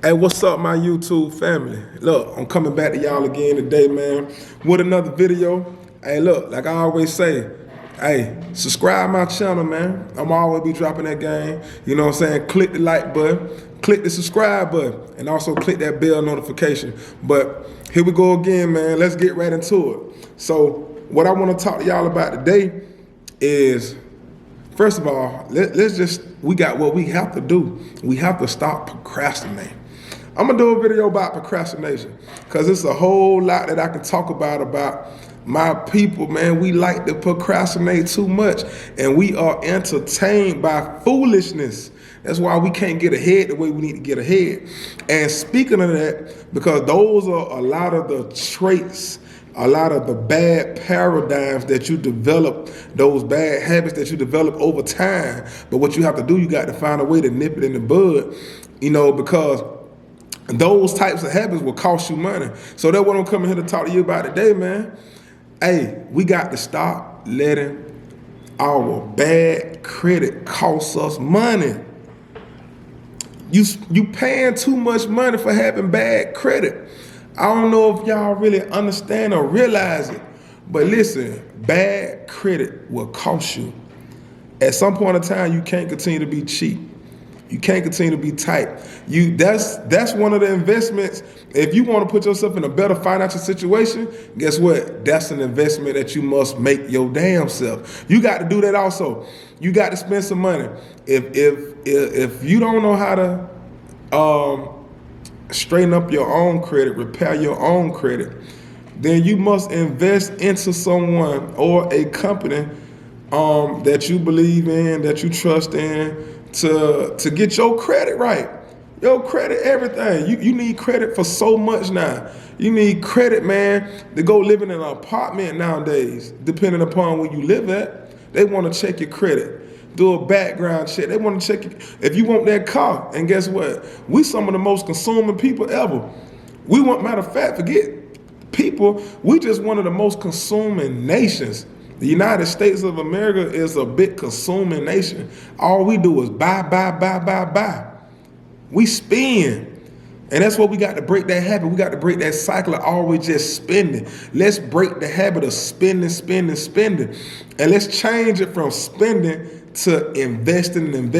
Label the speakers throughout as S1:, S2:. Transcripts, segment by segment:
S1: Hey, what's up, my YouTube family? Look, I'm coming back to y'all again today, man, with another video. Hey, look, like I always say, hey, subscribe my channel, man. I'm always be dropping that game. You know what I'm saying? Click the like button, click the subscribe button, and also click that bell notification. But here we go again, man. Let's get right into it. So, what I want to talk to y'all about today is, first of all, we got what we have to do. We have to stop procrastinating. I'm gonna do a video about procrastination because it's a whole lot that I can talk about my people, man. We like to procrastinate too much and we are entertained by foolishness. That's why we can't get ahead the way we need to get ahead. And speaking of that, because those are a lot of the traits, a lot of the bad paradigms that you develop, those bad habits that you develop over time. But what you have to do, you got to find a way to nip it in the bud, because those types of habits will cost you money. So that's what I'm coming here to talk to you about today, man. Hey, we got to stop letting our bad credit cost us money. You paying too much money for having bad credit. I don't know if y'all really understand or realize it, but listen, bad credit will cost you. At some point in time, you can't continue to be cheap. You can't continue to be tight. That's one of the investments. If you want to put yourself in a better financial situation, guess what? That's an investment that you must make your damn self. You got to do that also. You got to spend some money. If you don't know how to straighten up your own credit, repair your own credit, then you must invest into someone or a company that you believe in, that you trust in, to get your credit right. Your credit, everything. You need credit for so much now. You need credit, man, to go live in an apartment nowadays, depending upon where you live at. They want to check your credit, do a background check. They want to check if you want that car. And guess what? We some of the most consuming people ever. Matter of fact, forget people, we just one of the most consuming nations. The United States of America is a big consuming nation. All we do is buy. We spend. And that's what we got to break that habit. We got to break that cycle of always just spending. Let's break the habit of spending. And let's change it from spending to investing.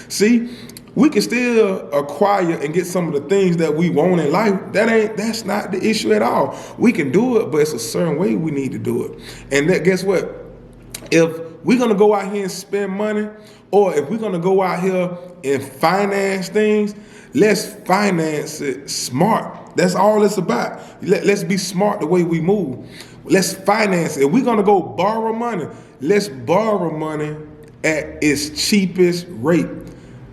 S1: See, we can still acquire and get some of the things that we want in life. That's not the issue at all. We can do it, but it's a certain way we need to do it. And guess what? If we're gonna go out here and spend money, or if we're gonna go out here and finance things, let's finance it smart. That's all it's about. Let's be smart the way we move. Let's finance it. If we're gonna go borrow money, let's borrow money at its cheapest rate.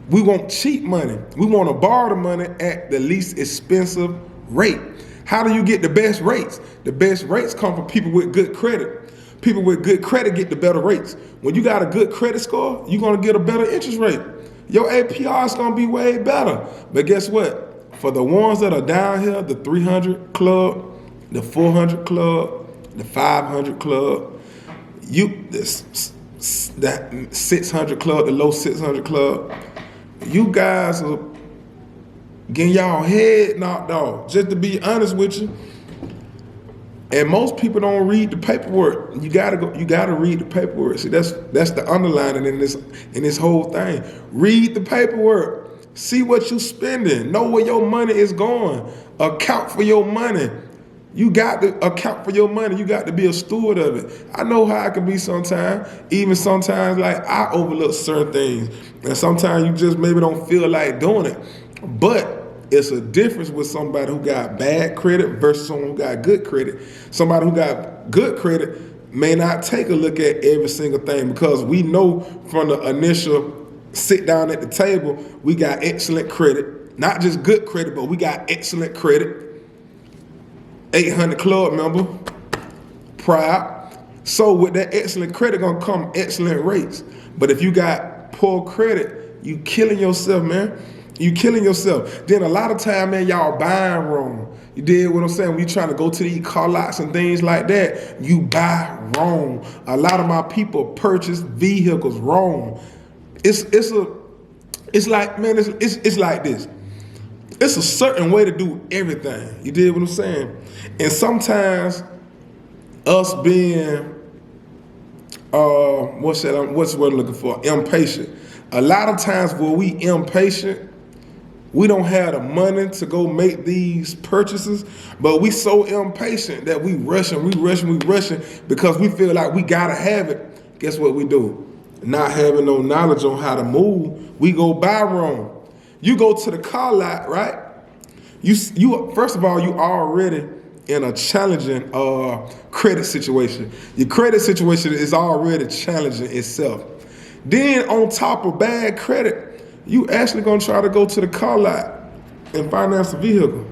S1: We want cheap money. We want to borrow the money at the least expensive rate. How do you get the best rates? The best rates come from people with good credit. People with good credit get the better rates. When you got a good credit score, you're going to get a better interest rate. Your APR is going to be way better. But guess what? For the ones that are down here, the 300 club, the 400 club, the 500 club, that 600 club, the low 600 club, you guys are getting y'all head knocked off, just to be honest with you. And most people don't read the paperwork. You gotta read the paperwork. See, that's the underlining in this whole thing. Read the paperwork. See what you spending. Know where your money is going. Account for your money. You got to account for your money. You got to be a steward of it. I know how I can be sometimes. Even sometimes, like, I overlook certain things. And sometimes you just maybe don't feel like doing it. But it's a difference with somebody who got bad credit versus someone who got good credit. Somebody who got good credit may not take a look at every single thing, because we know from the initial sit down at the table, we got excellent credit. Not just good credit, but we got excellent credit. 800 club member, proud. So with that excellent credit gonna come excellent rates. But if you got poor credit, you killing yourself, man. You killing yourself. Then a lot of time, man, y'all buying wrong. You did what I'm saying? When you trying to go to these car lots and things like that, you buy wrong. A lot of my people purchase vehicles wrong. It's like, man, it's like this. It's a certain way to do everything. You did what I'm saying? And sometimes us being what's the word I'm looking for? Impatient. A lot of times when we impatient, we don't have the money to go make these purchases, but we so impatient that we rushing because we feel like we gotta have it. Guess what we do? Not having no knowledge on how to move, we go buy wrong. You go to the car lot, right? You first of all, you already in a challenging credit situation. Your credit situation is already challenging itself. Then on top of bad credit, you actually gonna try to go to the car lot and finance a vehicle.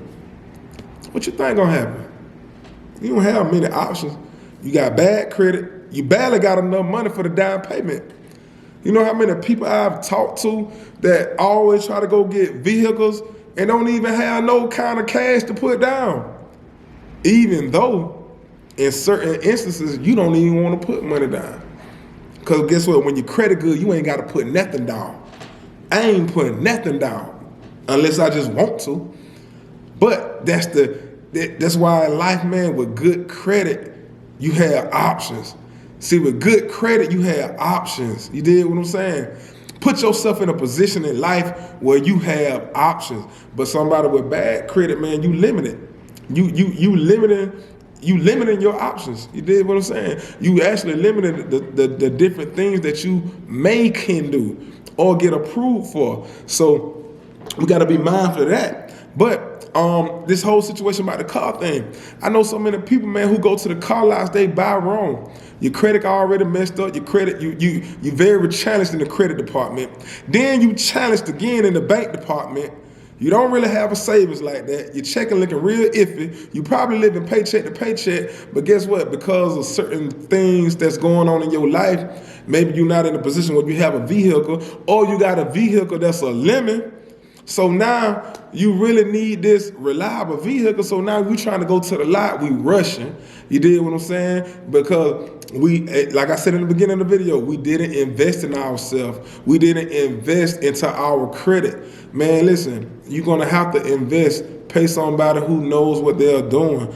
S1: What you think gonna happen? You don't have many options. You got bad credit. You barely got enough money for the down payment. You know how many people I've talked to that always try to go get vehicles and don't even have no kind of cash to put down? Even though in certain instances, you don't even want to put money down. Because guess what? When your credit good, you ain't got to put nothing down. I ain't putting nothing down unless I just want to. But that's why in life, man, with good credit, you have options. See, with good credit, you have options. You did what I'm saying? Put yourself in a position in life where you have options. But somebody with bad credit, man, you limited. You limiting your options. You did what I'm saying? You actually limited the different things that you can do or get approved for. So we got to be mindful of that. But this whole situation about the car thing, I know so many people, man, who go to the car lots, they buy wrong. Your credit already messed up. Your credit, you very challenged in the credit department. Then you challenged again in the bank department. You don't really have a savings like that. Your checking looking real iffy. You probably living paycheck to paycheck, but guess what? Because of certain things that's going on in your life, maybe you're not in a position where you have a vehicle, or you got a vehicle that's a lemon. So now you really need this reliable vehicle. So now we trying to go to the lot, we rushing. You did what I'm saying? Because we, like I said in the beginning of the video, we didn't invest in ourselves. We didn't invest into our credit. Man, listen, you're gonna have to invest. Pay somebody who knows what they're doing.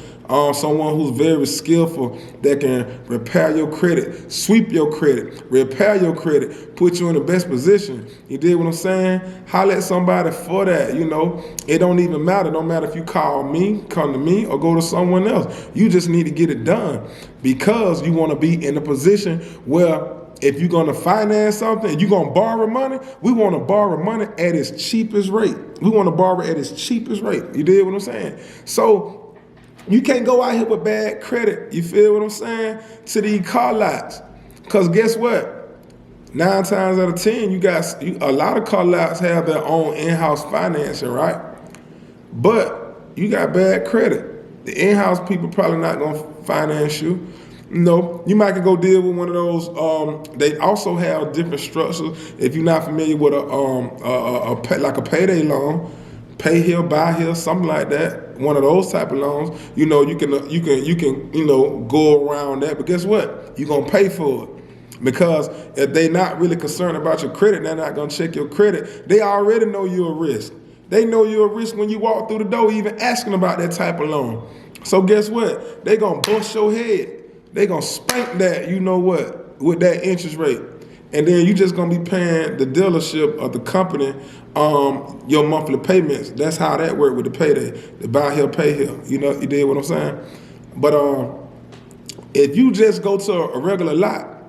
S1: Someone who's very skillful that can repair your credit, sweep your credit, repair your credit, put you in the best position. You did what I'm saying? Holler at somebody for that, you know. It don't even matter. Don't matter if you come to me, or go to someone else. You just need to get it done because you want to be in a position where if you're going to finance something and you're going to borrow money, we want to borrow money at its cheapest rate. We want to borrow at its cheapest rate. You did what I'm saying? So you can't go out here with bad credit, you feel what I'm saying, to these car lots. Because guess what? 9 times out of 10, a lot of car lots have their own in-house financing, right? But you got bad credit. The in-house people probably not going to finance you. No, you might go deal with one of those. They also have different structures. If you're not familiar with like a payday loan, pay here, buy here, something like that. One of those type of loans. You know, you can go around that. But guess what? You're gonna pay for it because if they're not really concerned about your credit, they're not gonna check your credit. They already know you're a risk. They know you're a risk when you walk through the door, even asking about that type of loan. So guess what? They gonna bust your head. They gonna spank that, you know what, with that interest rate. And then you just gonna be paying the dealership or the company your monthly payments. That's how that work with the payday. The buy here, pay here. You know, you did what I'm saying? But if you just go to a regular lot,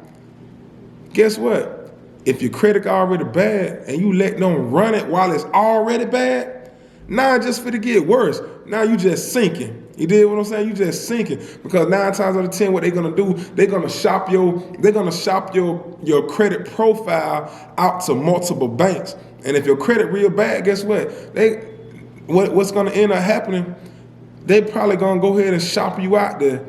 S1: guess what? If your credit already bad and you let them run it while it's already bad, now it's just finna get worse. Now you just sinking. You did what I'm saying? You just sinking because 9 times out of 10, what they're gonna do? They're gonna shop your credit profile out to multiple banks. And if your credit real bad, guess what? What's gonna end up happening? They probably gonna go ahead and shop you out to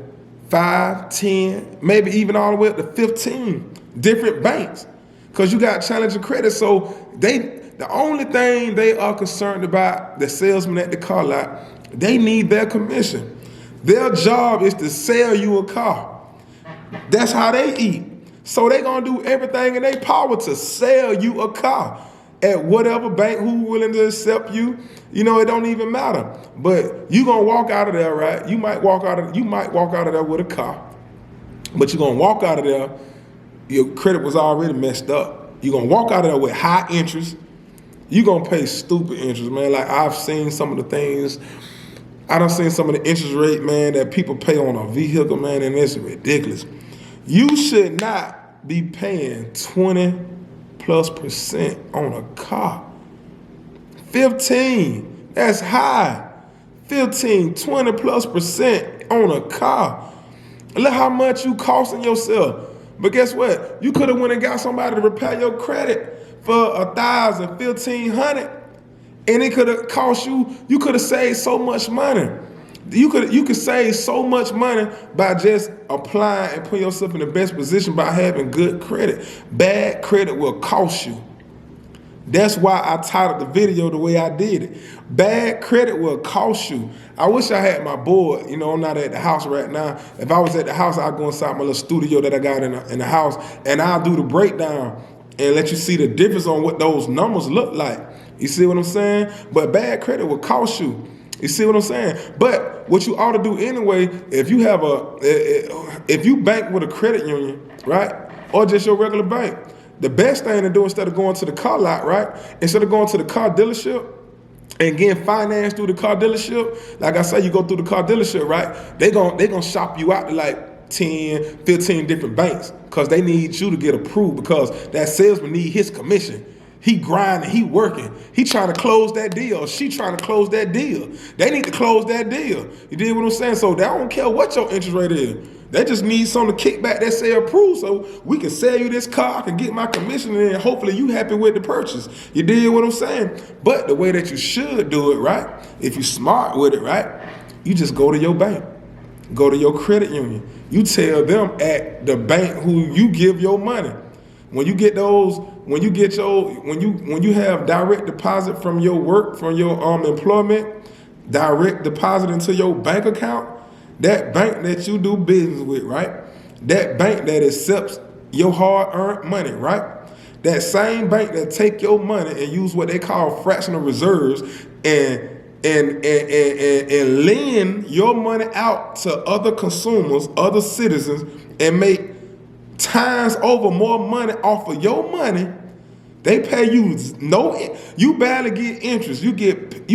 S1: 5, 10, maybe even all the way up to 15 different banks because you got challenging credit. So the only thing they are concerned about, the salesman at the car lot, they need their commission. Their job is to sell you a car. That's how they eat. So they're going to do everything in their power to sell you a car. at whatever bank who willing to accept you. You know, it don't even matter. But you gonna walk out of there, right? You might walk out of there with a car. But you're gonna walk out of there, your credit was already messed up. You're gonna walk out of there with high interest. You're gonna pay stupid interest, man. Like I've seen some of the things, I done seen some of the interest rate, man, that people pay on a vehicle, man, and it's ridiculous. You should not be paying 20+% on a car. 15, that's high. 15, 20+% on a car. Look how much you costing yourself. But guess what? You could have went and got somebody to repair your credit for $1,000, $1,500, and it could have cost you could have saved so much money. You could save so much money by just applying and putting yourself in the best position by having good credit. Bad credit will cost you. That's why I titled the video the way I did it. Bad credit will cost you. I wish I had my board. You know, I'm not at the house right now. If I was at the house, I'd go inside my little studio that I got in the house, and I'll do the breakdown and let you see the difference on what those numbers look like. You see what I'm saying? But bad credit will cost you. You see what I'm saying? But what you ought to do anyway, if you bank with a credit union, right, or just your regular bank, the best thing to do instead of going to the car lot, right, instead of going to the car dealership and getting financed through the car dealership, like I say, you go through the car dealership, right, they gonna shop you out to like 10, 15 different banks because they need you to get approved because that salesman need his commission. He grinding, he working. He trying to close that deal. She trying to close that deal. They need to close that deal. You dig what I'm saying? So they don't care what your interest rate is. They just need something to kick back that say approved so we can sell you this car, I can get my commission, and hopefully you happy with the purchase. You dig what I'm saying? But the way that you should do it, right, if you smart with it, right, you just go to your bank. Go to your credit union. You tell them at the bank who you give your money. When you get those, when you have direct deposit from your work, from your employment, direct deposit into your bank account, that bank that you do business with, right? That bank that accepts your hard-earned money, right? That same bank that take your money and use what they call fractional reserves and lend your money out to other consumers, other citizens, and make times over more money off of your money. They pay you you barely get interest. You get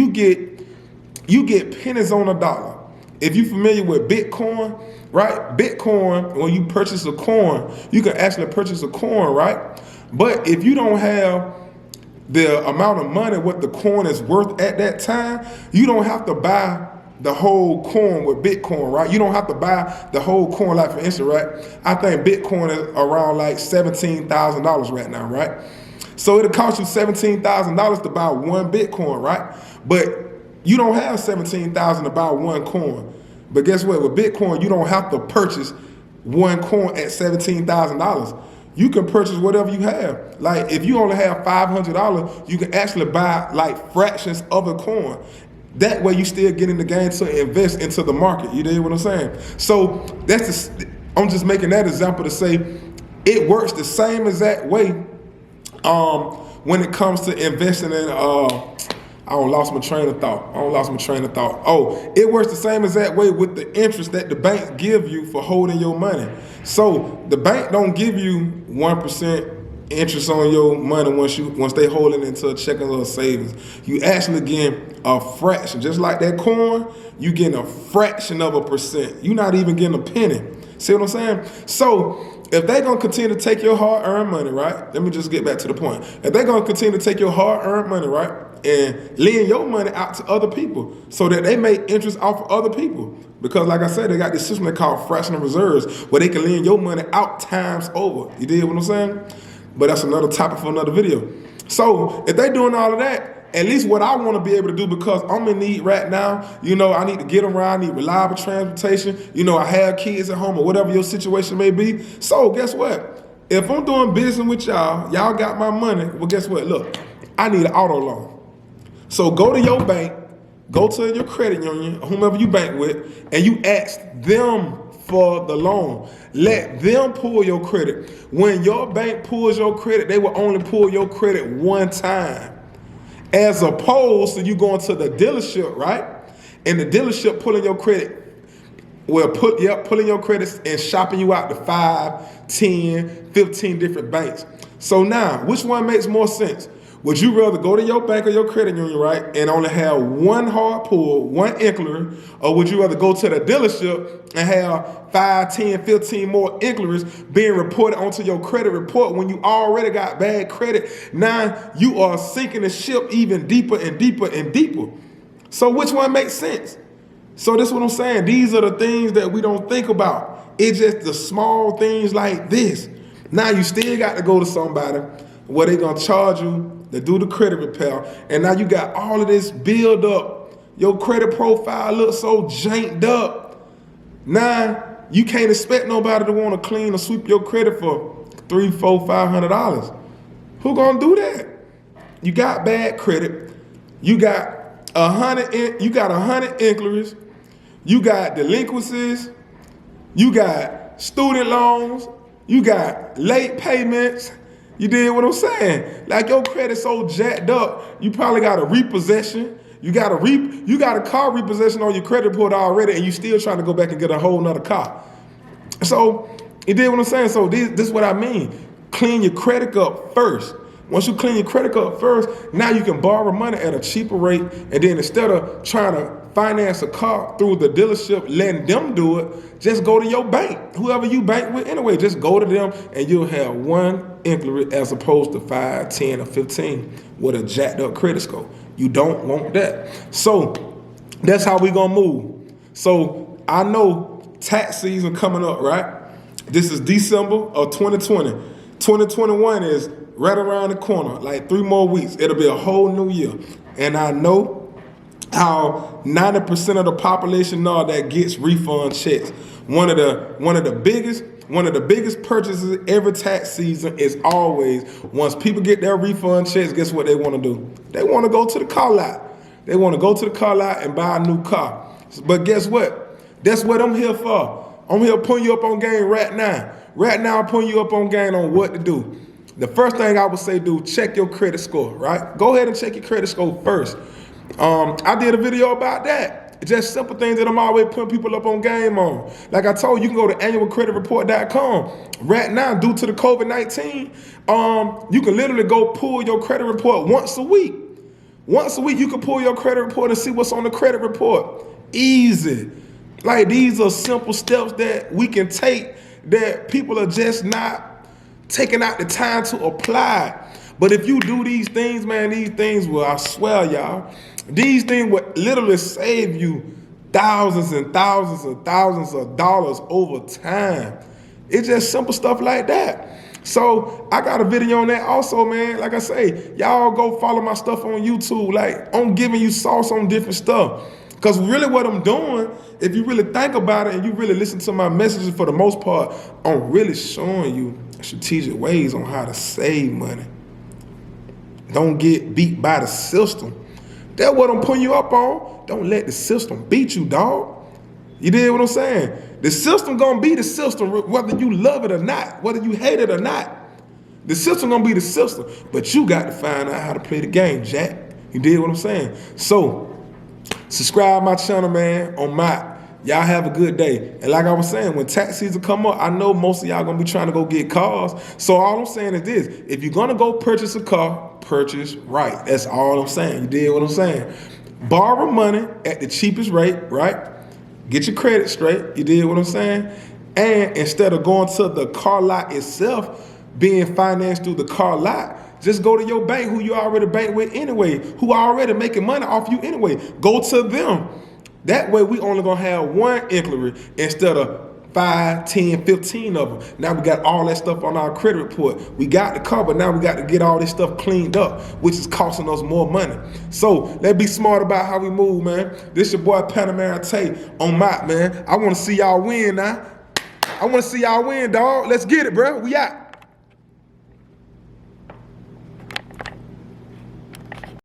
S1: pennies on a dollar. If you're familiar with Bitcoin, right? Bitcoin, when you purchase a coin, you can actually purchase a coin, right? But if you don't have the amount of money what the coin is worth at that time, you don't have to buy the whole coin with Bitcoin, right? You don't have to buy the whole coin, like for instance, right? I think Bitcoin is around like $17,000 right now, right? So it'll cost you $17,000 to buy one Bitcoin, right? But you don't have $17,000 to buy one coin. But guess what? With Bitcoin, you don't have to purchase one coin at $17,000. You can purchase whatever you have. Like if you only have $500, you can actually buy like fractions of a coin. That way you still getting the game to invest into the market. You dig what I'm saying? So I'm just making that example to say it works the same exact way when it comes to investing in I lost my train of thought. Oh, it works the same exact way with the interest that the bank give you for holding your money. So the bank don't give you 1% interest on your money once they hold it into a checking or a savings. You actually get a fraction, just like that coin. You getting a fraction of a percent. You're not even getting a penny. See what I'm saying? So if they're gonna continue to take your hard-earned money, right? Let me just get back to the point. If they're gonna continue to take your hard-earned money, right, and lend your money out to other people so that they make interest off of other people. Because like I said, they got this system they call fractional reserves where they can lend your money out times over. You dig what I'm saying? But that's another topic for another video. So if they're doing all of that, at least what I want to be able to do, because I'm in need right now, you know, I need to get around, I need reliable transportation, you know, I have kids at home or whatever your situation may be. So guess what? If I'm doing business with y'all got my money, well, guess what? Look, I need an auto loan. So go to your bank, go to your credit union, whomever you bank with, and you ask them for the loan. Let them pull your credit. When your bank pulls your credit, they will only pull your credit one time. As opposed to you going to the dealership, right? And the dealership pulling your credit, pulling your credits and shopping you out to 5, 10, 15 different banks. So now, which one makes more sense? Would you rather go to your bank or your credit union, right, and only have one hard pull, one inquiry, or would you rather go to the dealership and have 5, 10, 15 more inquiries being reported onto your credit report when you already got bad credit? Now you are sinking the ship even deeper and deeper and deeper. So which one makes sense? So that's what I'm saying. These are the things that we don't think about. It's just the small things like this. Now you still got to go to somebody where they're going to charge you to do the credit repair. And now you got all of this build up. Your credit profile looks so janked up. Now you can't expect nobody to want to clean or sweep your credit for $300, $400, $500. Who going to do that? You got bad credit. You got 100 inquiries. You got delinquencies. You got student loans. You got late payments. You did what I'm saying? Like your credit's so jacked up, you probably got a repossession. You got a car repossession on your credit report already, and you still trying to go back and get a whole nother car. So you did what I'm saying? So this is what I mean. Clean your credit up first. Once you clean your credit up first, now you can borrow money at a cheaper rate, and then instead of trying to finance a car through the dealership, letting them do it, just go to your bank. Whoever you bank with anyway, just go to them and you'll have one inquiry as opposed to 5, 10, or 15 with a jacked up credit score. You don't want that. So that's how we gonna move. So I know tax season coming up, right? This is December of 2020. 2021 is right around the corner, like 3 more weeks. It'll be a whole new year. And I know how 90% of the population know that gets refund checks. One of the biggest purchases every tax season is always, once people get their refund checks, guess what they want to do? They want to go to the car lot. They want to go to the car lot and buy a new car. But guess what? That's what I'm here for. I'm here putting you up on game right now. Right now, I'm putting you up on game on what to do. The first thing I would say, check your credit score, right? Go ahead and check your credit score first. I did a video about that. Just simple things that I'm always putting people up on game on. Like I told you, you can go to annualcreditreport.com. Right now, due to the COVID-19, you can literally go pull your credit report once a week. Once a week, you can pull your credit report and see what's on the credit report. Easy. Like, these are simple steps that we can take that people are just not taking out the time to apply. But if you do these things, man, these things will, I swear, y'all, these things will literally save you thousands and thousands and thousands of dollars over time. It's just simple stuff like that. So I got a video on that also, man. Like I say, y'all go follow my stuff on YouTube. Like, I'm giving you sauce on different stuff. Because really what I'm doing, if you really think about it and you really listen to my messages for the most part, I'm really showing you strategic ways on how to save money. Don't get beat by the system. That's what I'm putting you up on. Don't let the system beat you, dog. You did what I'm saying? The system gonna be the system, whether you love it or not, whether you hate it or not. The system gonna be the system, but you got to find out how to play the game, Jack. You did what I'm saying? So, subscribe my channel, man, on my. Y'all have a good day. And like I was saying, when tax season come up, I know most of y'all gonna be trying to go get cars. So all I'm saying is this: if you're gonna go purchase a car, purchase right. That's all I'm saying. You did what I'm saying. Borrow money at the cheapest rate, right? Get your credit straight. You did what I'm saying? And instead of going to the car lot itself, being financed through the car lot, just go to your bank who you already bank with anyway, who are already making money off you anyway. Go to them. That way we only gonna have one inquiry instead of 5, 10, 15 of them. Now we got all that stuff on our credit report. We got the car, but now we got to get all this stuff cleaned up, which is costing us more money. So let's be smart about how we move, man. This your boy Panamera Tate on Mott, man. I want to see y'all win now. I want to see y'all win, dog. Let's get it, bro. We out.